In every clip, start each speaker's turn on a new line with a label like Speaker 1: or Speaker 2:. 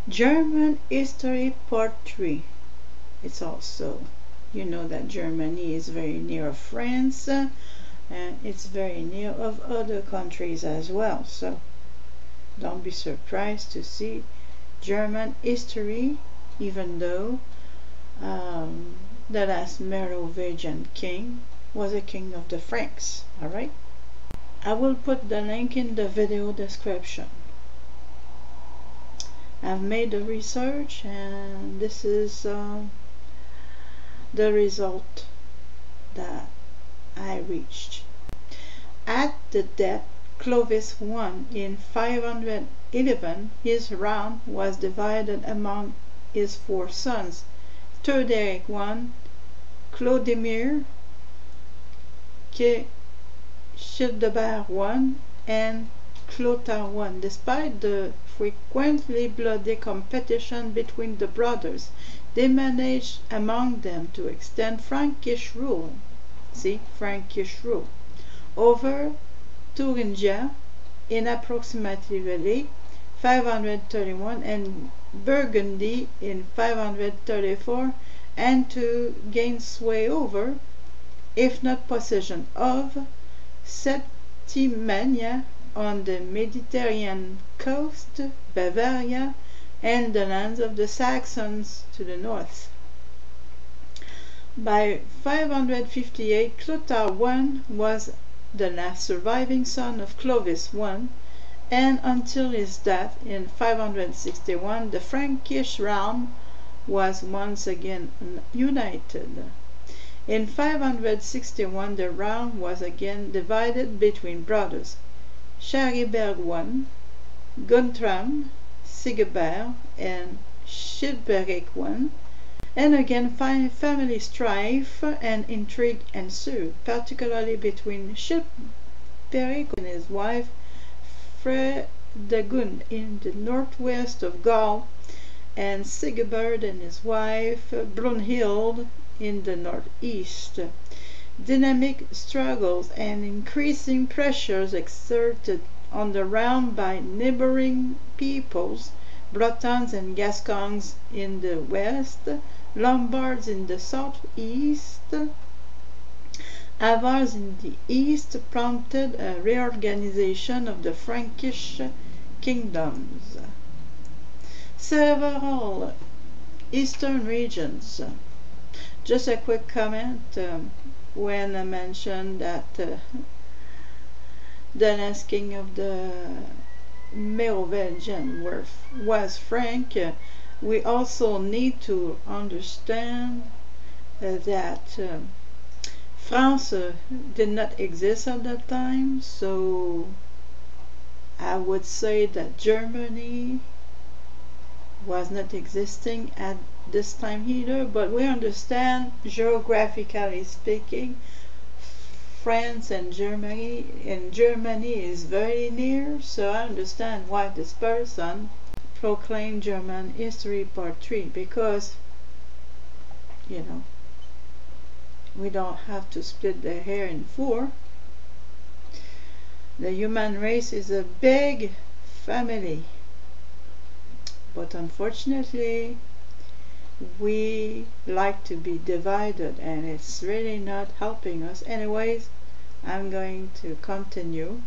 Speaker 1: German History Part 3. It's also, you know that Germany is very near France, and it's very near of other countries as well. So don't be surprised to see German history, even though the last Merovingian king was a king of the Franks. Alright? I will put the link in the video description. I've made the research and this is the result that I reached. At the death Clovis I in 511, his realm was divided among his 4 sons, Hildéric I, Clodimir, Sigiberg I, and Clotaire I. Despite the frequently bloody competition between the brothers, they managed among them to extend Frankish rule. See, Frankish rule over Thuringia in approximately 531 and Burgundy in 534, and to gain sway over, if not possession of, Septimania on the Mediterranean coast, Bavaria, and the lands of the Saxons to the north. By 558, Clotaire I was the last surviving son of Clovis I, and until his death in 561, the Frankish realm was once again united. In 561, the realm was again divided between brothers, Charibert I, Guntram, Sigebert, and Childéric I, and again family strife and intrigue ensued, particularly between Childéric and his wife Fredegund in the northwest of Gaul, and Sigebert and his wife Brunhild in the northeast. Dynamic struggles and increasing pressures exerted on the realm by neighboring peoples, Bretons and Gascons in the west, Lombards in the southeast, Avars in the east, prompted a reorganization of the Frankish kingdoms. Several eastern regions. Just a quick comment. When I mentioned that the last king of the Merovingian was Frank, we also need to understand that France did not exist at that time, so I would say that Germany was not existing at this time either, but we understand, geographically speaking, France and Germany is very near, so I understand why this person proclaimed German History Part 3, because, you know, we don't have to split the hair in 4. The human race is a big family, but unfortunately we like to be divided, and it's really not helping us. Anyways, I'm going to continue.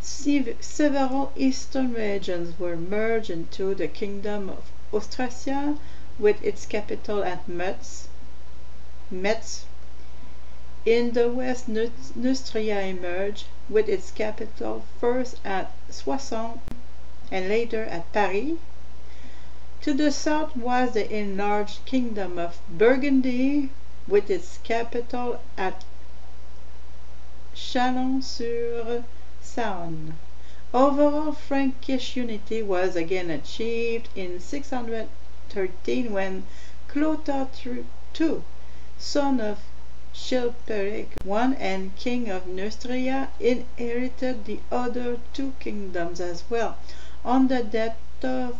Speaker 1: Several eastern regions were merged into the kingdom of Austrasia, with its capital at Metz. In the west, Neustria emerged, with its capital first at Soissons and later at Paris. To the south was the enlarged kingdom of Burgundy, with its capital at Chalon-sur-Saône. Overall Frankish unity was again achieved in 613 when Clotaire II, son of Childéric I and king of Neustria, inherited the other 2 kingdoms as well. On the death of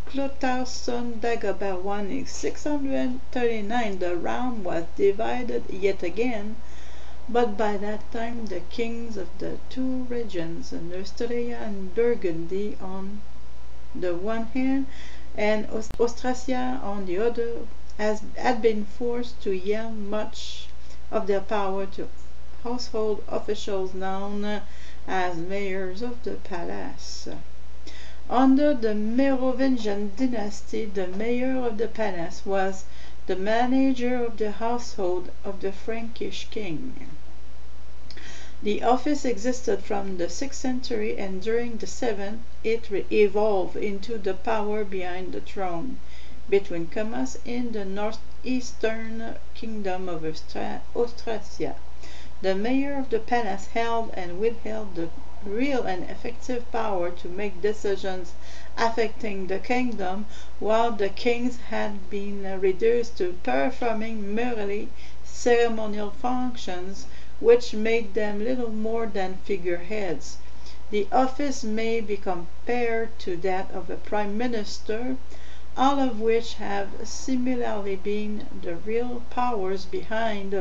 Speaker 1: Clotaire's son Dagobert I in 639, the realm was divided yet again but by that time the kings of the two regions, Neustria and Burgundy on the one hand, and Austrasia on the other, had been forced to yield much of their power to household officials known as mayors of the palace. Under the Merovingian dynasty, the mayor of the palace was the manager of the household of the Frankish king. The office existed from the 6th century, and during the 7th it evolved into the power behind the throne, between commas, in the northeastern kingdom of Austrasia. The mayor of the palace held and withheld the real and effective power to make decisions affecting the kingdom, while the kings had been reduced to performing merely ceremonial functions, which made them little more than figureheads. The office may be compared to that of a prime minister, all of which have similarly been the real powers behind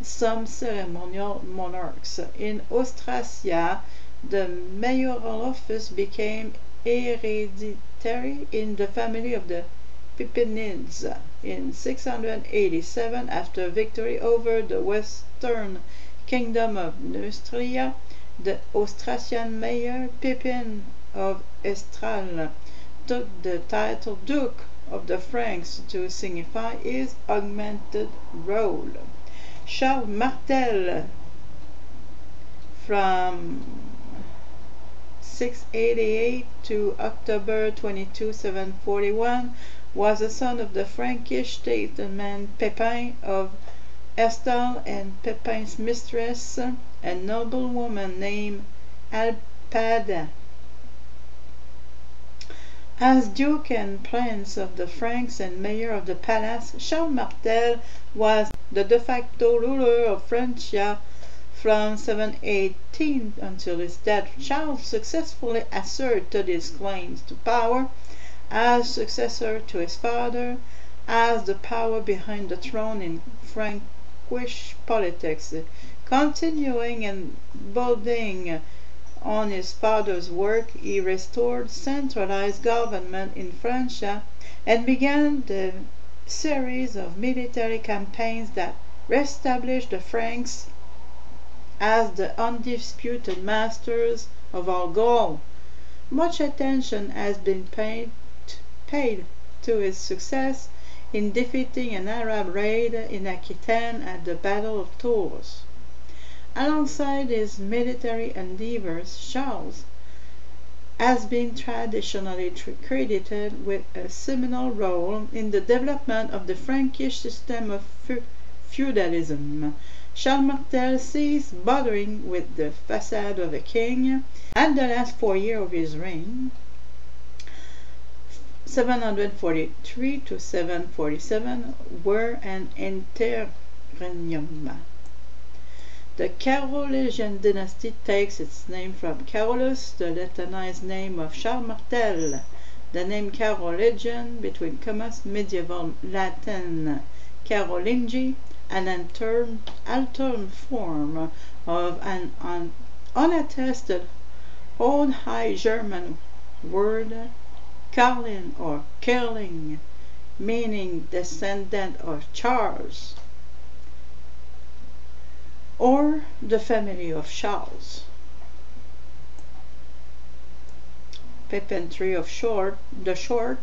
Speaker 1: some ceremonial monarchs. In Austrasia, the mayoral office became hereditary in the family of the Pippinids. In 687, after victory over the western kingdom of Neustria, the Austrasian mayor, Pippin of Estral, took the title Duke of the Franks to signify his augmented role. Charles Martel, from 688 to October 22, 741, was a son of the Frankish statesman Pepin of Herstal and Pepin's mistress, a noblewoman named Alpada. As Duke and Prince of the Franks and Mayor of the Palace, Charles Martel was the de facto ruler of Francia from 718 until his death. Charles successfully asserted his claims to power as successor to his father, as the power behind the throne in Frankish politics, continuing and building on his father's work. He restored centralized government in Francia and began the series of military campaigns that reestablished the Franks as the undisputed masters of all Gaul. Much attention has been paid to his success in defeating an Arab raid in Aquitaine at the Battle of Tours. Alongside his military endeavors, Charles has been traditionally credited with a seminal role in the development of the Frankish system of feudalism. Charles Martel ceased bothering with the facade of a king at the last 4 years of his reign, 743 to 747, were an interregnum. The Carolingian dynasty takes its name from Carolus, the Latinized name of Charles Martel. The name Carolingian, between commas, medieval Latin Carolingi, an alternate form of an unattested Old High German word Carlin or Kerling, meaning descendant of Charles, or the family of Charles. Pepin III of the Short,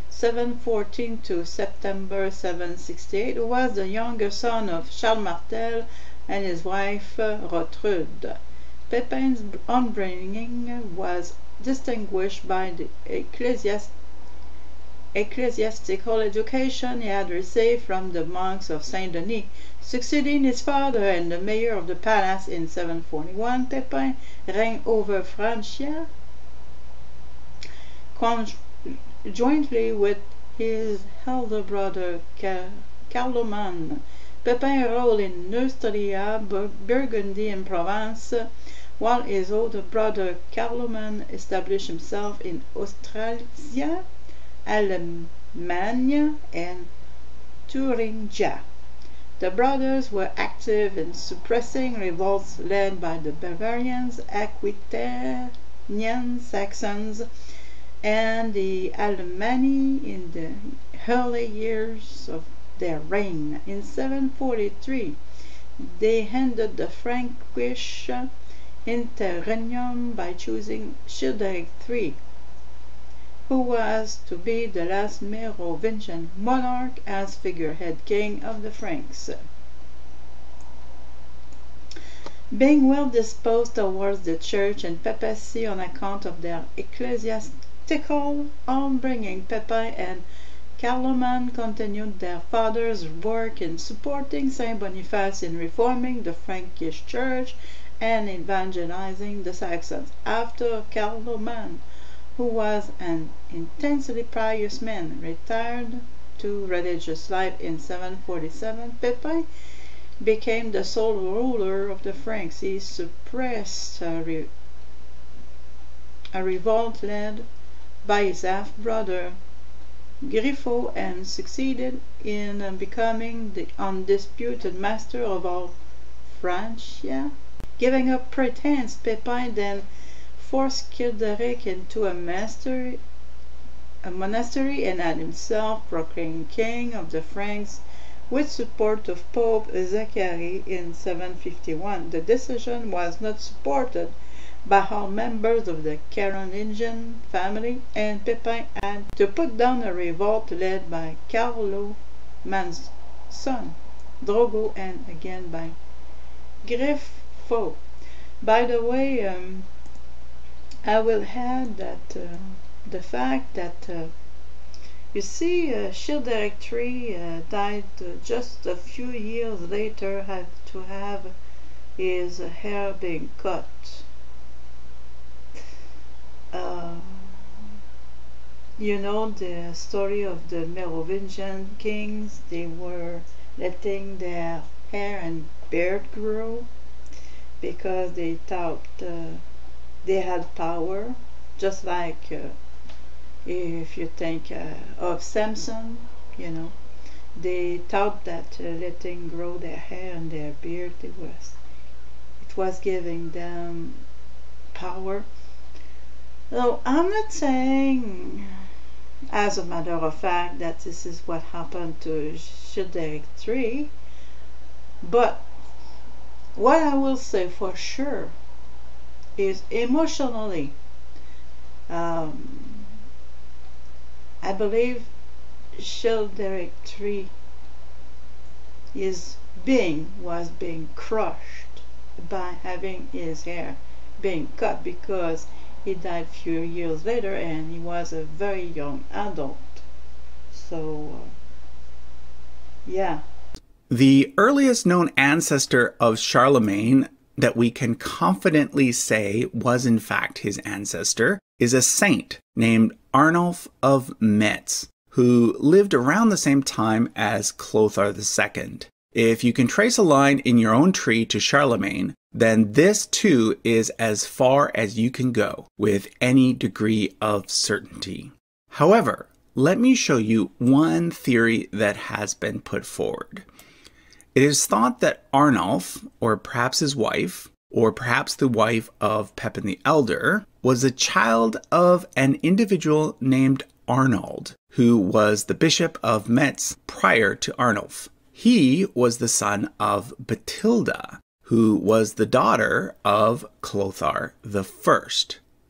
Speaker 1: 714 to September 768, was the younger son of Charles Martel and his wife Rotrude. Pepin's upbringing was distinguished by the ecclesiastical education he had received from the monks of Saint-Denis. Succeeding his father and the mayor of the palace in 741, Pepin reigned over Francia jointly with his elder brother Carloman. Pepin ruled in Neustria, Burgundy, and Provence, while his older brother Carloman established himself in Austrasia, Alemannia, and Thuringia. The brothers were active in suppressing revolts led by the Bavarians, Aquitanian Saxons, and the Alemanni in the early years of their reign. In 743, they ended the Frankish interregnum by choosing Hildéric III, who was to be the last Merovingian monarch, as figurehead king of the Franks. Being well disposed towards the church and papacy on account of their ecclesiastical upbringing, Pepin and Carloman continued their father's work in supporting Saint Boniface in reforming the Frankish church and evangelizing the Saxons. After Carloman, who was an intensely pious man, retired to religious life in 747, Pepin became the sole ruler of the Franks. He suppressed a revolt led by his half-brother Griffo and succeeded in becoming the undisputed master of all Francia. Giving up pretense, Pepin then forced Hildéric into a monastery and had himself proclaimed king of the Franks with support of Pope Zachary in 751. The decision was not supported by all members of the Carolingian family, and Pepin had to put down a revolt led by Carloman's son, Drogo, and again by Griffo. By the way, I will add that the fact that you see Hildéric III died just a few years later, had to have his hair being cut. You know the story of the Merovingian kings. They were letting their hair and beard grow because they thought they had power, just like if you think of Samson, you know, they thought that letting grow their hair and their beard, it was giving them power. So I'm not saying, as a matter of fact, that this is what happened to Hildéric III, but what I will say for sure is emotionally, I believe Hildéric III was being crushed by having his hair being cut, because he died a few years later and he was a very young adult. So yeah.
Speaker 2: The earliest known ancestor of Charlemagne that we can confidently say was in fact his ancestor is a saint named Arnulf of Metz, who lived around the same time as Clothar II. If you can trace a line in your own tree to Charlemagne, then this too is as far as you can go with any degree of certainty. However, let me show you one theory that has been put forward. It is thought that Arnulf, or perhaps his wife, or perhaps the wife of Pepin the Elder, was a child of an individual named Arnold, who was the bishop of Metz prior to Arnulf. He was the son of Batilda, who was the daughter of Clothar I.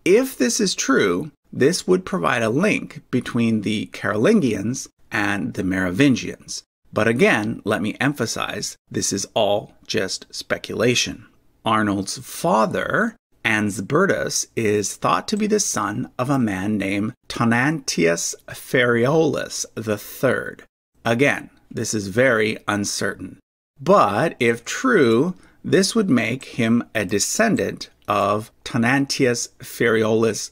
Speaker 2: If this is true, this would provide a link between the Carolingians and the Merovingians. But again, let me emphasize, this is all just speculation. Arnold's father, Ansbertus, is thought to be the son of a man named Tonantius Feriolus III. Again, this is very uncertain. But if true, this would make him a descendant of Tonantius Feriolus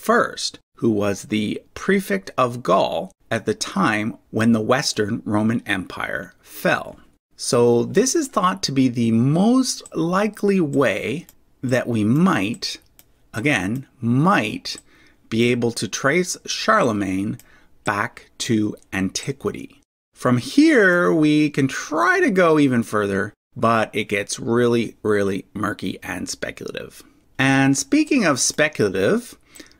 Speaker 2: I, who was the prefect of Gaul at the time when the Western Roman Empire fell. So this is thought to be the most likely way that we might be able to trace Charlemagne back to antiquity. From here, we can try to go even further, but it gets really, really murky and speculative. And speaking of speculative,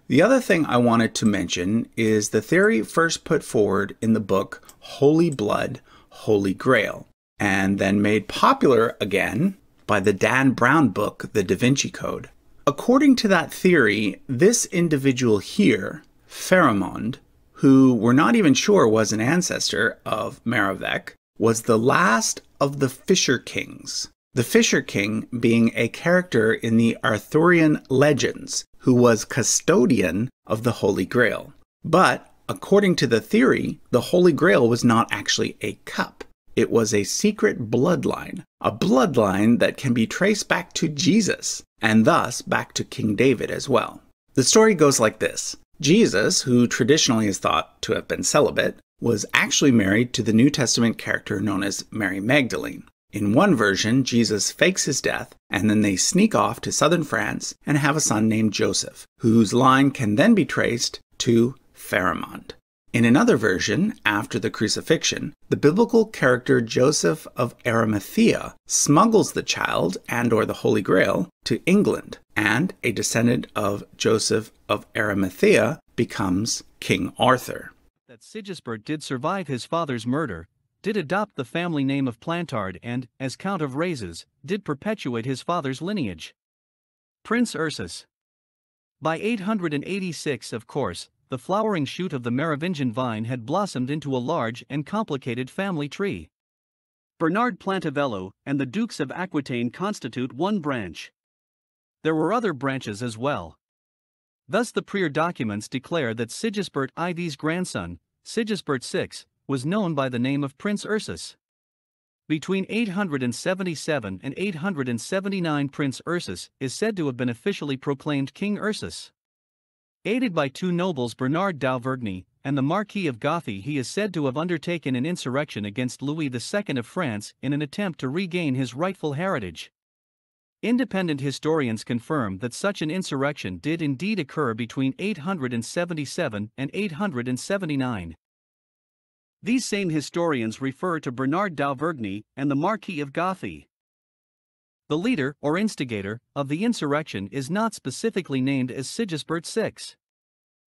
Speaker 2: the other thing I wanted to mention is the theory first put forward in the book Holy Blood, Holy Grail, and then made popular again by the Dan Brown book, The Da Vinci Code. According to that theory, this individual here, Pharamond, who we're not even sure was an ancestor of Mero Vee, was the last of the Fisher Kings. The Fisher King being a character in the Arthurian legends who was custodian of the Holy Grail. But, according to the theory, the Holy Grail was not actually a cup. It was a secret bloodline, a bloodline that can be traced back to Jesus, and thus back to King David as well. The story goes like this. Jesus, who traditionally is thought to have been celibate, was actually married to the New Testament character known as Mary Magdalene. In one version, Jesus fakes his death, and then they sneak off to southern France and have a son named Joseph, whose line can then be traced to Pharamond. In another version, after the crucifixion, the biblical character Joseph of Arimathea smuggles the child and/or the Holy Grail to England, and a descendant of Joseph of Arimathea becomes King Arthur.
Speaker 3: That Sigisbert did survive his father's murder, did adopt the family name of Plantard and, as Count of Razès, did perpetuate his father's lineage. Prince Ursus. By 886, of course, the flowering shoot of the Merovingian vine had blossomed into a large and complicated family tree. Bernard Plantavello and the Dukes of Aquitaine constitute one branch. There were other branches as well. Thus the prior documents declare that Sigisbert IV's grandson, Sigisbert VI, was known by the name of Prince Ursus. Between 877 and 879 Prince Ursus is said to have been officially proclaimed King Ursus. Aided by two nobles Bernard d'Auvergne and the Marquis of Gothy, he is said to have undertaken an insurrection against Louis II of France in an attempt to regain his rightful heritage. Independent historians confirm that such an insurrection did indeed occur between 877 and 879. These same historians refer to Bernard d'Auvergne and the Marquis of Gothy. The leader, or instigator, of the insurrection is not specifically named as Sigisbert VI.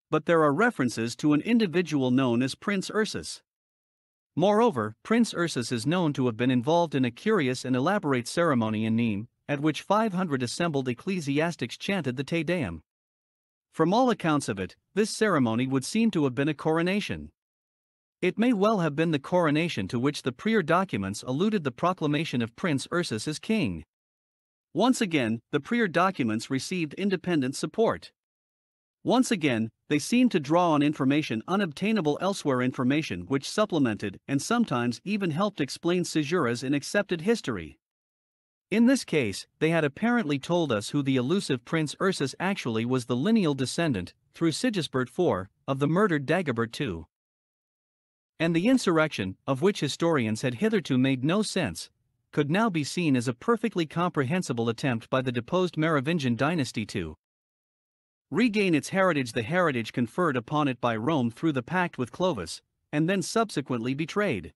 Speaker 3: But there are references to an individual known as Prince Ursus. Moreover, Prince Ursus is known to have been involved in a curious and elaborate ceremony in Nîmes, at which 500 assembled ecclesiastics chanted the Te Deum. From all accounts of it, this ceremony would seem to have been a coronation. It may well have been the coronation to which the prior documents alluded the proclamation of Prince Ursus as king. Once again, the prior documents received independent support. Once again, they seemed to draw on information unobtainable elsewhere, information which supplemented and sometimes even helped explain caesuras in accepted history. In this case, they had apparently told us who the elusive Prince Ursus actually was, the lineal descendant, through Sigisbert IV, of the murdered Dagobert II. And the insurrection, of which historians had hitherto made no sense, could now be seen as a perfectly comprehensible attempt by the deposed Merovingian dynasty to regain its heritage, the heritage conferred upon it by Rome through the pact with Clovis, and then subsequently betrayed.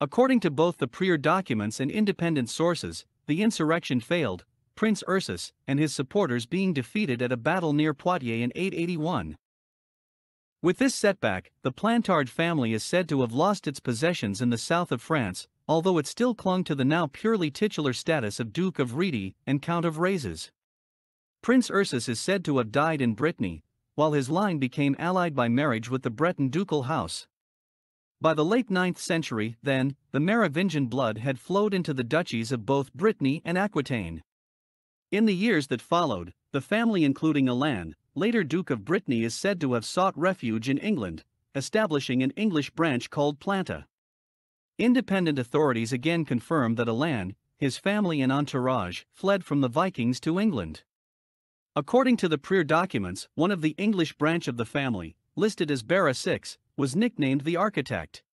Speaker 3: According to both the prior documents and independent sources, the insurrection failed, Prince Ursus and his supporters being defeated at a battle near Poitiers in 881. With this setback, the Plantard family is said to have lost its possessions in the south of France, although it still clung to the now purely titular status of Duke of Rhédi and Count of Razès. Prince Ursus is said to have died in Brittany, while his line became allied by marriage with the Breton ducal house. By the late 9th century, then, the Merovingian blood had flowed into the duchies of both Brittany and Aquitaine. In the years that followed, the family, including Alain, later Duke of Brittany, is said to have sought refuge in England, establishing an English branch called Planta. Independent authorities again confirm that Alain, his family and entourage, fled from the Vikings to England. According to the prior documents, one of the English branch of the family, listed as Vere VI, was nicknamed the Architect.